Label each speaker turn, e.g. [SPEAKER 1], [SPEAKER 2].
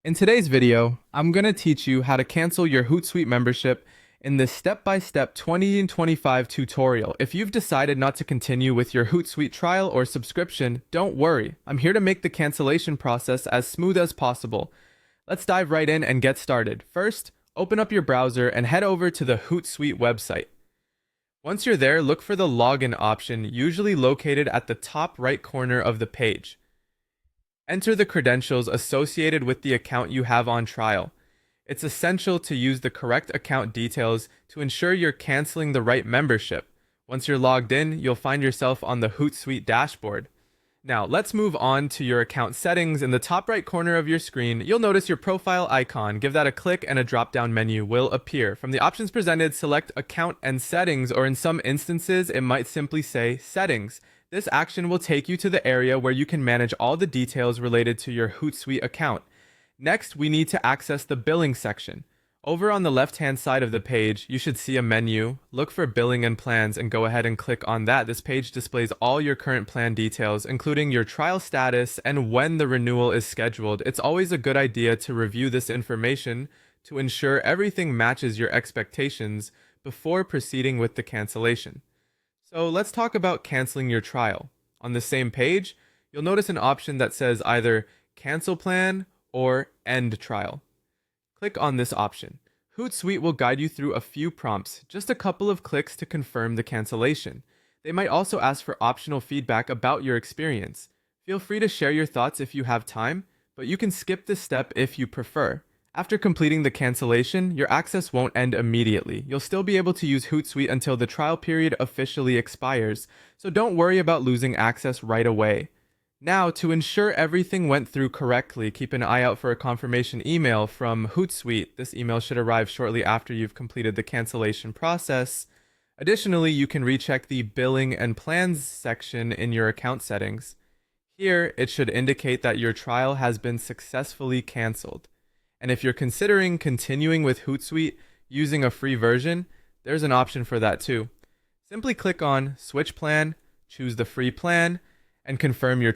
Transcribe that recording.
[SPEAKER 1] In today's video, I'm going to teach you how to cancel your Hootsuite membership in this step-by-step 20 and 25 tutorial. If you've decided not to continue with your Hootsuite trial or subscription, don't worry. I'm here to make the cancellation process as smooth as possible. Let's dive right in and get started. First, open up your browser and head over to the Hootsuite website. Once you're there, look for the login option, usually located at the top right corner of the page. Enter the credentials associated with the account you have on trial. It's essential to use the correct account details to ensure you're canceling the right membership. Once you're logged in, you'll find yourself on the Hootsuite dashboard. Now, let's move on to your account settings. In the top right corner of your screen, you'll notice your profile icon. Give that a click and a drop-down menu will appear. From the options presented, select Account and Settings, or in some instances, it might simply say Settings. This action will take you to the area where you can manage all the details related to your Hootsuite account. Next, we need to access the billing section. Over on the left-hand side of the page, you should see a menu. Look for Billing and Plans and go ahead and click on that. This page displays all your current plan details, including your trial status and when the renewal is scheduled. It's always a good idea to review this information to ensure everything matches your expectations before proceeding with the cancellation. So let's talk about canceling your trial. On the same page, you'll notice an option that says either Cancel Plan or End Trial. Click on this option. Hootsuite will guide you through a few prompts, just a couple of clicks to confirm the cancellation. They might also ask for optional feedback about your experience. Feel free to share your thoughts if you have time, but you can skip this step if you prefer. After completing the cancellation, your access won't end immediately. You'll still be able to use Hootsuite until the trial period officially expires, so don't worry about losing access right away. Now, to ensure everything went through correctly, keep an eye out for a confirmation email from Hootsuite. This email should arrive shortly after you've completed the cancellation process. Additionally, you can recheck the Billing and Plans section in your account settings. Here, it should indicate that your trial has been successfully canceled. And if you're considering continuing with Hootsuite using a free version, there's an option for that too. Simply click on Switch Plan, choose the free plan, and confirm your